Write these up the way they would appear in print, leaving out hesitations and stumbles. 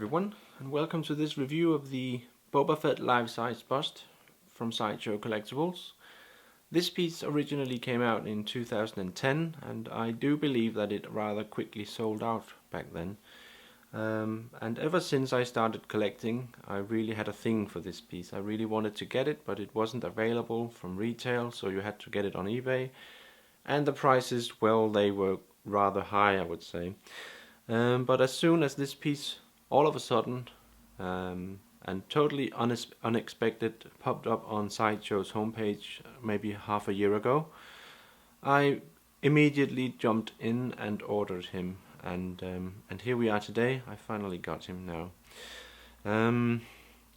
everyone, and welcome to this review of the Boba Fett Life-Size Bust from Sideshow Collectibles. This piece originally came out in 2010, and I do believe that it rather quickly sold out back then. And ever since I started collecting, I really had a thing for this piece. I really wanted to get it, but it wasn't available from retail, so you had to get it on eBay. And the prices, well, they were rather high, I would say. But as soon as this piece all of a sudden and totally unexpected popped up on Sideshow's homepage maybe half a year ago, I immediately jumped in and ordered him, and here we are today. I finally got him now.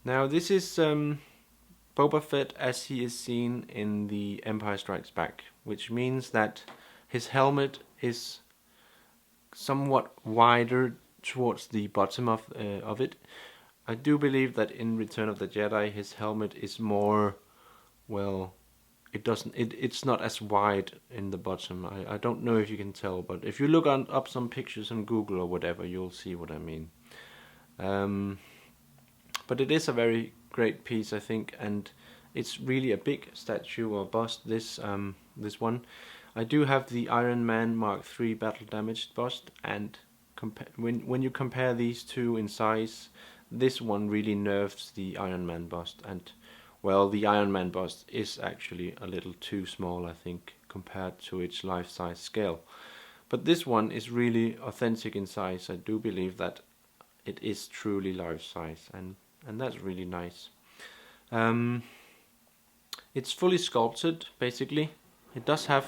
Now this is Boba Fett as he is seen in The Empire Strikes Back, which means that his helmet is somewhat wider towards the bottom of it. I do believe that in Return of the Jedi his helmet is more, well, it's not as wide in the bottom. I don't know if you can tell, but if you look up some pictures on Google or whatever, you'll see what I mean. But it is a very great piece, I think, and it's really a big statue or bust, this one. I do have the Iron Man Mark III battle damaged bust, and when you compare these two in size, this one really nerfs the Iron Man bust, and well, the Iron Man bust is actually a little too small, I think, compared to its life-size scale. But this one is really authentic in size. I do believe that it is truly life-size, and that's really nice. It's fully sculpted, basically. It does have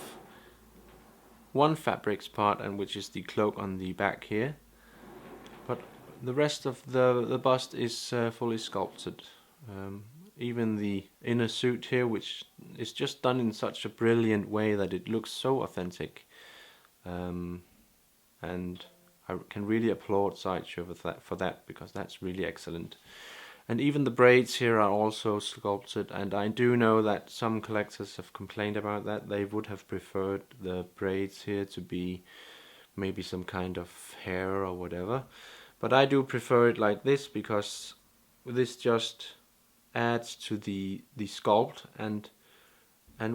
one fabrics part, and which is the cloak on the back here, but the rest of the bust is fully sculpted. Even the inner suit here, which is just done in such a brilliant way that it looks so authentic, and I can really applaud Sideshow for that because that's really excellent. And even the braids here are also sculpted, and I do know that some collectors have complained about that. They would have preferred the braids here to be maybe some kind of hair or whatever. But I do prefer it like this because this just adds to the sculpt, and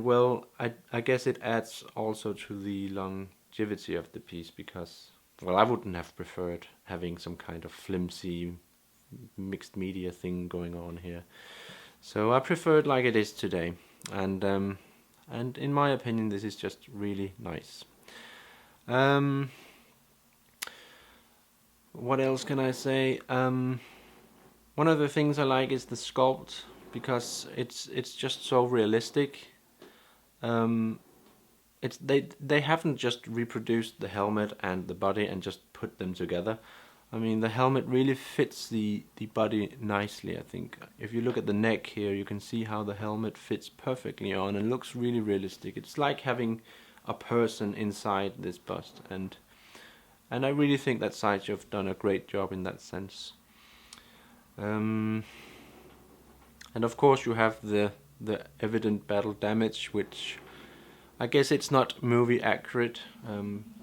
well, I guess it adds also to the longevity of the piece because, well, I wouldn't have preferred having some kind of flimsy mixed media thing going on here. So I prefer it like it is today, and in my opinion this is just really nice. What else can I say? One of the things I like is the sculpt because it's just so realistic. They haven't just reproduced the helmet and the body and just put them together. I mean, the helmet really fits the body nicely, I think. If you look at the neck here, you can see how the helmet fits perfectly on and looks really realistic. It's like having a person inside this bust, and I really think that Sideshow have done a great job in that sense. And of course you have the evident battle damage, which I guess it's not movie accurate.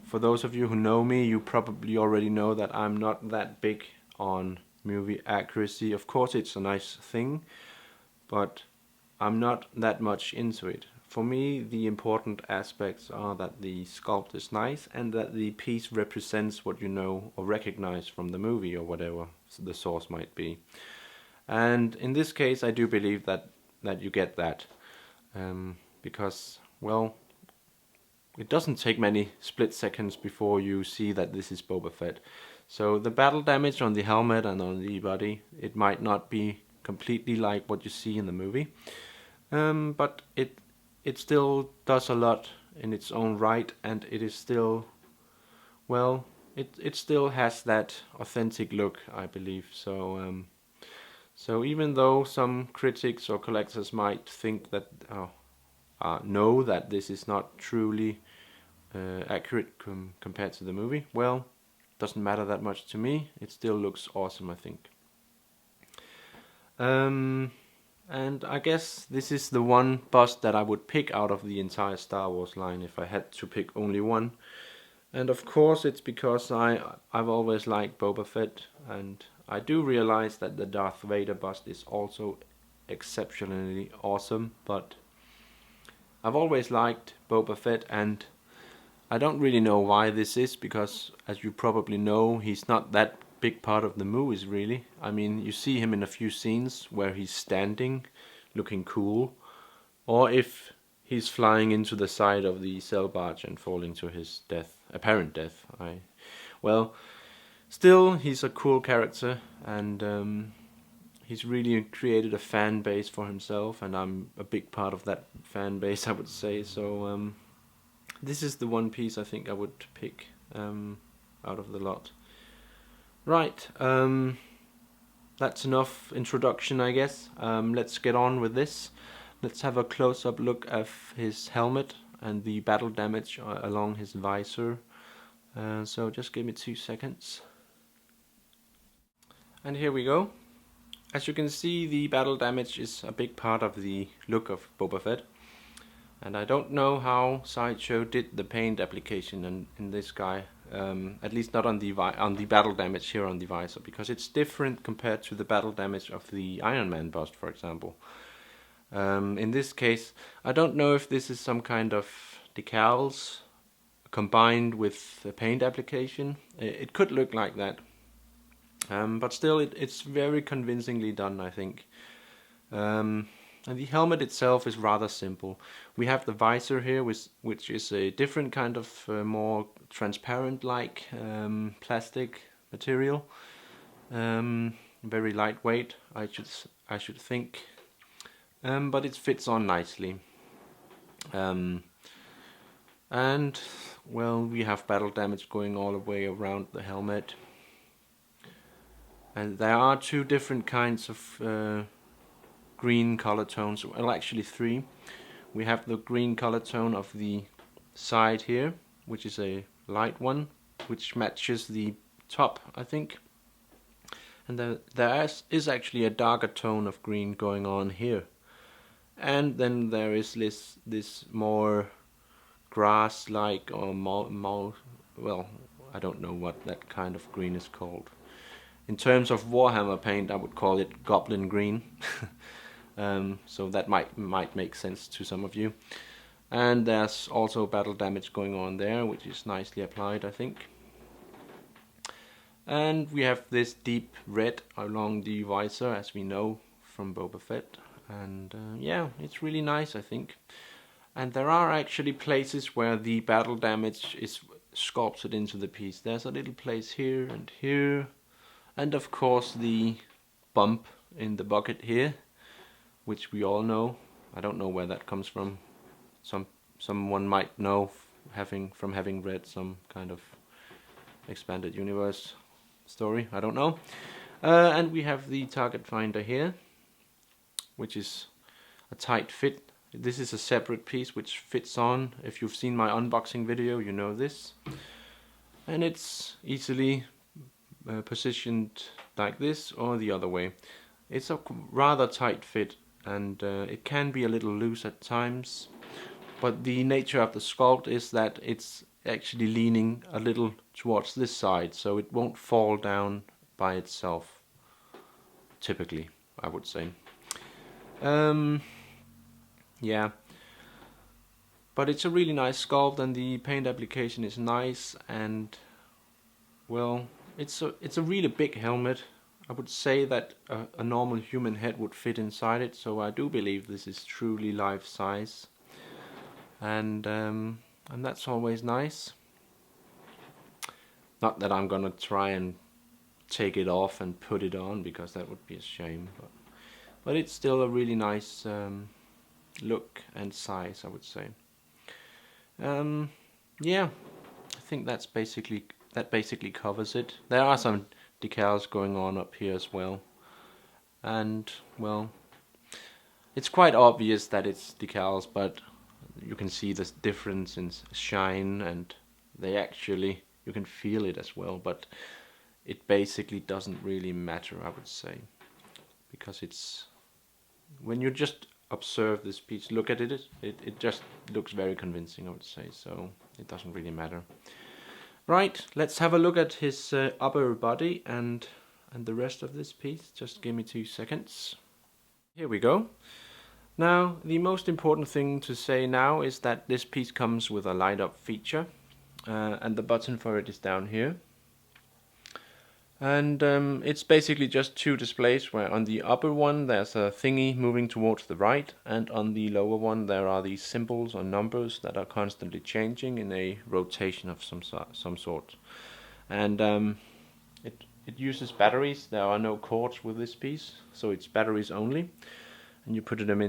For those of you who know me, you probably already know that I'm not that big on movie accuracy. Of course it's a nice thing, but I'm not that much into it. For me, the important aspects are that the sculpt is nice and that the piece represents what you know or recognize from the movie or whatever the source might be. And in this case I do believe that you get that, because, well, it doesn't take many split seconds before you see that this is Boba Fett. So the battle damage on the helmet and on the body, it might not be completely like what you see in the movie, but it still does a lot in its own right, and it is still, well, it still has that authentic look, I believe. So so even though some critics or collectors might think that know that this is not truly accurate compared to the movie, well, doesn't matter that much to me. It still looks awesome, I think. And I guess this is the one bust that I would pick out of the entire Star Wars line if I had to pick only one. And of course it's because I've always liked Boba Fett, and I do realize that the Darth Vader bust is also exceptionally awesome, but I've always liked Boba Fett, and I don't really know why this is, because as you probably know, he's not that big part of the movies really. I mean, you see him in a few scenes where he's standing, looking cool, or if he's flying into the side of the cell barge and falling to his death, apparent death. Well, still, he's a cool character, and he's really created a fan base for himself, and I'm a big part of that fan base, I would say. So this is the one piece I think I would pick out of the lot. Right, that's enough introduction, I guess. Let's get on with this. Let's have a close-up look at his helmet and the battle damage along his visor. So just give me 2 seconds. And here we go. As you can see, the battle damage is a big part of the look of Boba Fett. And I don't know how Sideshow did the paint application in this guy. At least not on the battle damage here on the visor, because it's different compared to the battle damage of the Iron Man bust, for example. In this case, I don't know if this is some kind of decals combined with a paint application. It could look like that. But still, it's very convincingly done, I think. And the helmet itself is rather simple. We have the visor here, which is a different kind of more transparent-like plastic material. Very lightweight, I should think. But it fits on nicely. And well, we have battle damage going all the way around the helmet. And there are 2 different kinds of green color tones, well actually 3. We have the green color tone of the side here, which is a light one, which matches the top, I think. And there is actually a darker tone of green going on here. And then there is this more grass-like or well, I don't know what that kind of green is called. In terms of Warhammer paint, I would call it goblin green. So that might make sense to some of you. And there's also battle damage going on there, which is nicely applied, I think. And we have this deep red along the visor, as we know from Boba Fett. And yeah, it's really nice, I think. And there are actually places where the battle damage is sculpted into the piece. There's a little place here and here. And of course the bump in the bucket here, which we all know. I don't know where that comes from. Someone might know from having read some kind of expanded universe story. I don't know. And we have the target finder here, which is a tight fit. This is a separate piece which fits on. If you've seen my unboxing video, you know this. And it's easily positioned like this or the other way. It's a rather tight fit, and it can be a little loose at times, but the nature of the sculpt is that it's actually leaning a little towards this side, so it won't fall down by itself, typically, I would say. Yeah, but it's a really nice sculpt, and the paint application is nice, and well, it's a really big helmet. I would say that a normal human head would fit inside it, so I do believe this is truly life size, and that's always nice. Not that I'm gonna try and take it off and put it on, because that would be a shame, but it's still a really nice look and size, I would say. Yeah, I think that basically covers it. There are some decals going on up here as well, and well, it's quite obvious that it's decals, but you can see the difference in shine, and you can feel it as well, but it basically doesn't really matter, I would say, because when you just observe this piece, look at it, it just looks very convincing, I would say, so it doesn't really matter. Right, let's have a look at his upper body and and the rest of this piece. Just give me 2 seconds. Here we go. Now, the most important thing to say now is that this piece comes with a light up feature, and the button for it is down here. And it's basically just 2 displays, where on the upper one there's a thingy moving towards the right, and on the lower one there are these symbols or numbers that are constantly changing in a rotation of some sort. And it uses batteries. There are no cords with this piece, so it's batteries only. And you put them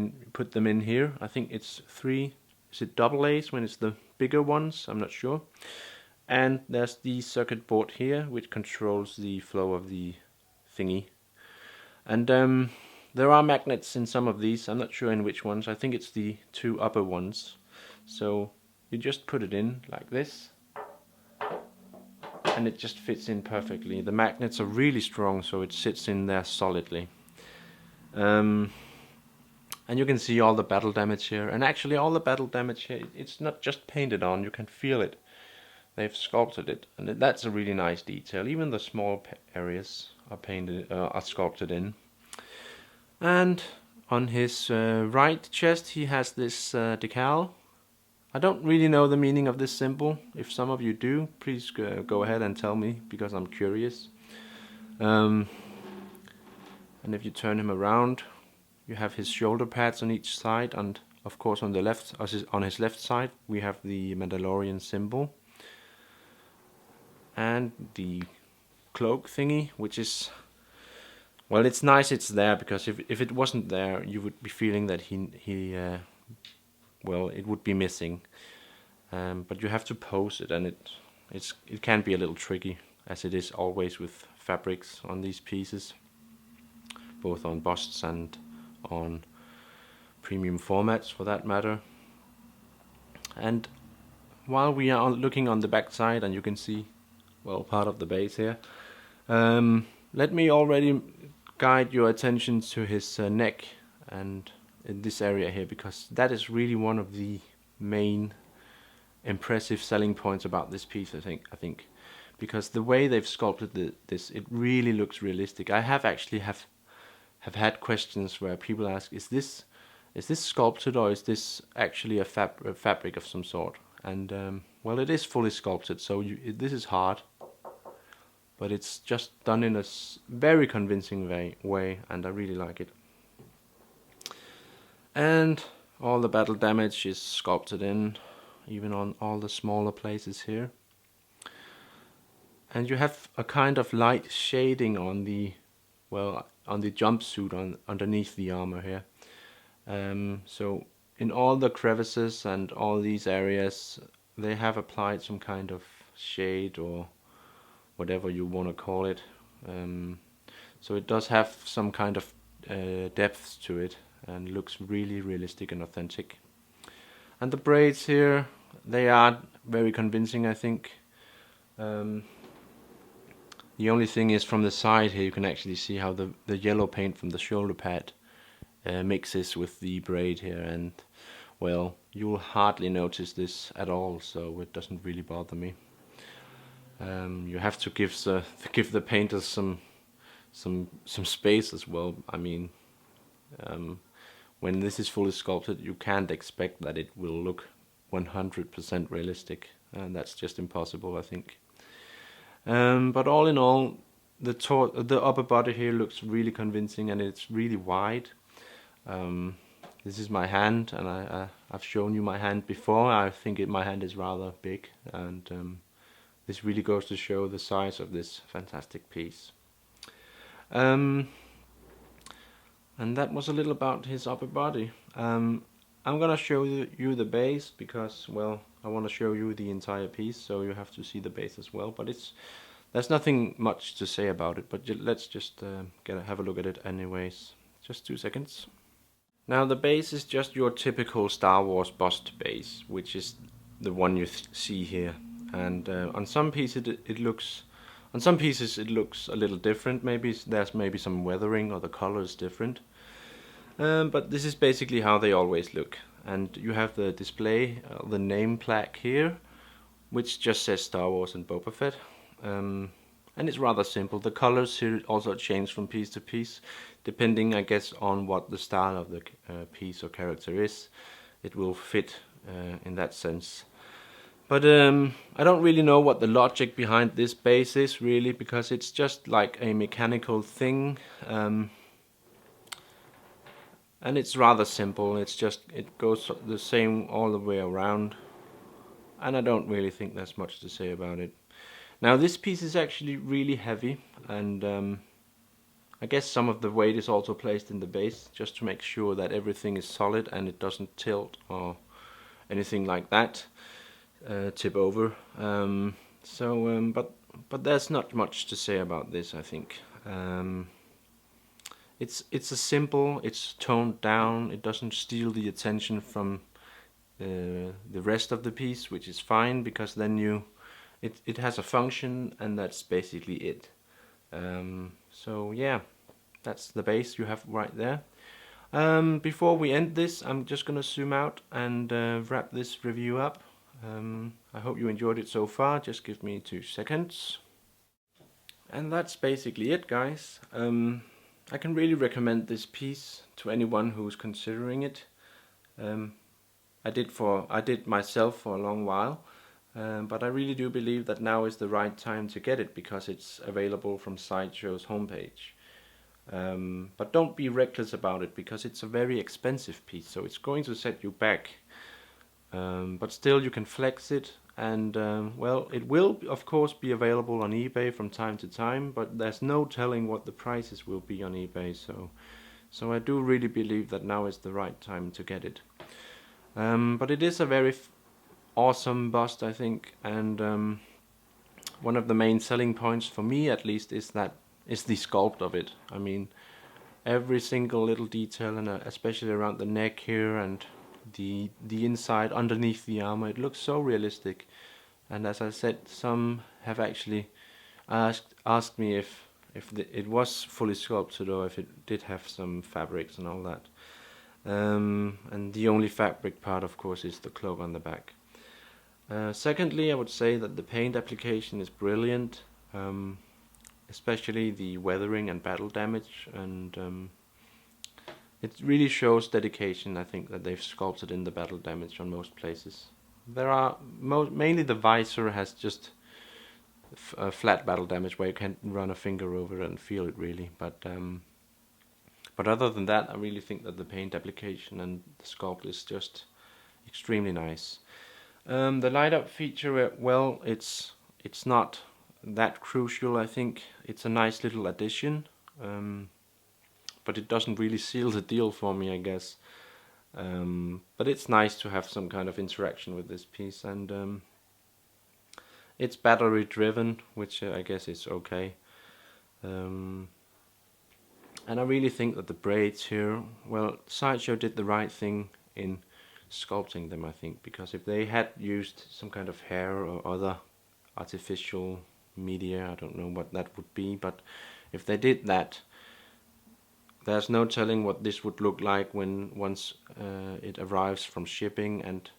in here. I think it's 3. Is it double A's when it's the bigger ones? I'm not sure. And there's the circuit board here, which controls the flow of the thingy. And there are magnets in some of these. I'm not sure in which ones. I think it's the 2 upper ones. So you just put it in like this, and it just fits in perfectly. The magnets are really strong, so it sits in there solidly. And you can see all the battle damage here. And actually all the battle damage here, it's not just painted on, you can feel it. They've sculpted it, and that's a really nice detail. Even the small areas are painted, are sculpted in. And on his right chest he has this decal. I don't really know the meaning of this symbol. If some of you do, please go ahead and tell me, because I'm curious. And if you turn him around, you have his shoulder pads on each side, and of course on his left side we have the Mandalorian symbol and the cloak thingy, which is, well, it's nice it's there, because if it wasn't there you would be feeling that well, it would be missing. But you have to pose it, and it can be a little tricky, as it is always with fabrics on these pieces, both on busts and on premium formats for that matter. And while we are looking on the back side, and you can see, well, part of the base here, let me already guide your attention to his neck and in this area here, because that is really one of the main impressive selling points about this piece, I think, because the way they've sculpted this, it really looks realistic. I have actually have had questions where people ask, is this sculpted, or is this actually a fabric of some sort? And well, it is fully sculpted, so this is hard, but it's just done in a very convincing way, and I really like it. And all the battle damage is sculpted in, even on all the smaller places here. And you have a kind of light shading on the jumpsuit underneath the armor here. So in all the crevices and all these areas, they have applied some kind of shade, or whatever you want to call it. So it does have some kind of depth to it, and looks really realistic and authentic. And the braids here, they are very convincing, I think. The only thing is, from the side here you can actually see how the yellow paint from the shoulder pad mixes with the braid here, and well, you'll hardly notice this at all, so it doesn't really bother me. You have to give the painters some space as well. I mean, when this is fully sculpted, you can't expect that it will look 100% realistic, and that's just impossible, I think. But all in all, the upper body here looks really convincing, and it's really wide. This is my hand, and I've shown you my hand before. I think my hand is rather big, and this really goes to show the size of this fantastic piece. And that was a little about his upper body. I'm gonna show you the base, because, well, I want to show you the entire piece, so you have to see the base as well. But there's nothing much to say about it, but let's just have a look at it anyways. Just 2 seconds. Now, the base is just your typical Star Wars bust base, which is the one you see here. And on some pieces it looks a little different. There's some weathering, or the color is different. But this is basically how they always look. And you have the display, the name plaque here, which just says Star Wars and Boba Fett. and it's rather simple. The colors here also change from piece to piece, depending, I guess, on what the style of the piece or character is. It will fit in that sense. But I don't really know what the logic behind this base is, really, because it's just like a mechanical thing. And it's rather simple. It's just, it goes the same all the way around. And I don't really think there's much to say about it. Now this piece is actually really heavy, and I guess some of the weight is also placed in the base, just to make sure that everything is solid and it doesn't tilt or anything like that, tip over. But there's not much to say about this, I think. It's a simple, it's toned down, it doesn't steal the attention from the rest of the piece, which is fine, because then it has a function, and that's basically it. So yeah, that's the base you have right there. Before we end this, I'm just gonna zoom out and wrap this review up. I hope you enjoyed it so far. Just give me 2 seconds. And that's basically it, guys. I can really recommend this piece to anyone who's considering it. I did myself for a long while, but I really do believe that now is the right time to get it, because it's available from Sideshow's homepage. But don't be reckless about it, because it's a very expensive piece, so it's going to set you back. But still, you can flex it, and well, it will of course be available on eBay from time to time, but there's no telling what the prices will be on eBay, so I do really believe that now is the right time to get it. But it is a very awesome bust, I think, and one of the main selling points for me, at least, is the sculpt of it. I mean, every single little detail, and especially around the neck here and the inside underneath the armor, it looks so realistic. And as I said, some have actually asked me if it was fully sculpted, or if it did have some fabrics and all that. And the only fabric part, of course, is the cloak on the back. Secondly, I would say that the paint application is brilliant, especially the weathering and battle damage, and it really shows dedication. I think that they've sculpted in the battle damage on most places. There are mainly the visor has just a flat battle damage where you can run a finger over it and feel it really, but other than that, I really think that the paint application and the sculpt is just extremely nice. The light up feature, well, it's not that crucial. I think it's a nice little addition, but it doesn't really seal the deal for me, I guess. But it's nice to have some kind of interaction with this piece, and it's battery driven, which I guess is okay. And I really think that the braids here, well, Sideshow did the right thing in sculpting them, I think, because if they had used some kind of hair or other artificial media, I don't know what that would be, but if they did that, there's no telling what this would look like once it arrives from shipping, and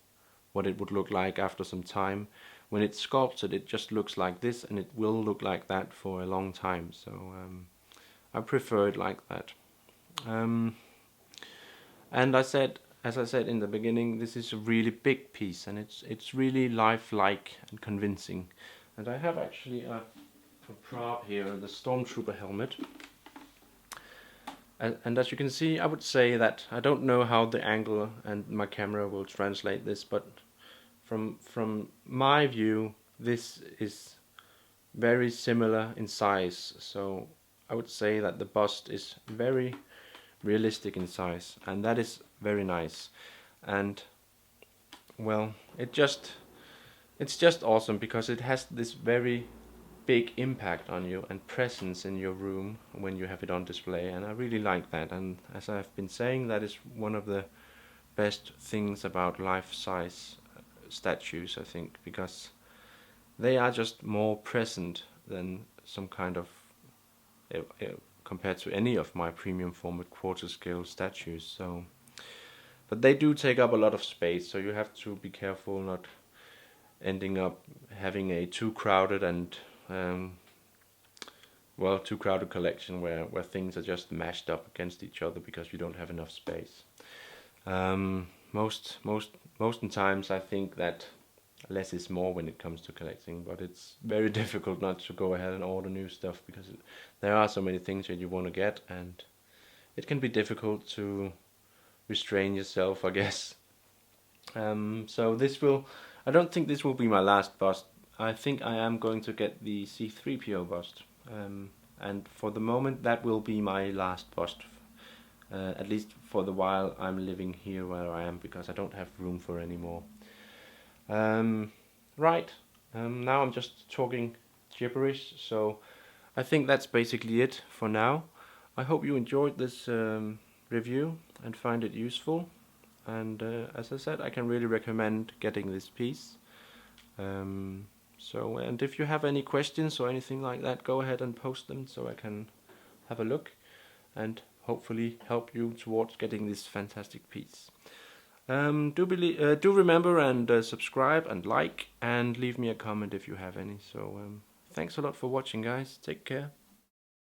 what it would look like after some time. When it's sculpted, it just looks like this, and it will look like that for a long time. So I prefer it like that. And as I said in the beginning, this is a really big piece, and it's really lifelike and convincing. And I have actually a prop here, the Stormtrooper helmet. And as you can see, I would say that I don't know how the angle and my camera will translate this, but from my view, this is very similar in size. So I would say that the bust is very realistic in size, and that is very nice. And well, it's just awesome, because it has this very big impact on you and presence in your room when you have it on display, and I really like that. And as I've been saying, that is one of the best things about life-size statues, I think, because they are just more present than some kind of compared to any of my premium format quarter scale statues. So, but they do take up a lot of space, so you have to be careful not ending up having a too crowded and well, too crowded collection where things are just mashed up against each other because you don't have enough space. Most times I think that less is more when it comes to collecting, but it's very difficult not to go ahead and order new stuff because there are so many things that you want to get, and it can be difficult to restrain yourself, I guess. So I don't think this will be my last bust. I think I am going to get the C3PO bust, and for the moment that will be my last bust, at least for the while I'm living here where I am, because I don't have room for any more. Right, now I'm just talking gibberish, so I think that's basically it for now. I hope you enjoyed this review and find it useful. And as I said, I can really recommend getting this piece. And if you have any questions or anything like that, go ahead and post them so I can have a look and hopefully help you towards getting this fantastic piece. Do remember and subscribe and like and leave me a comment if you have any. So thanks a lot for watching, guys. Take care.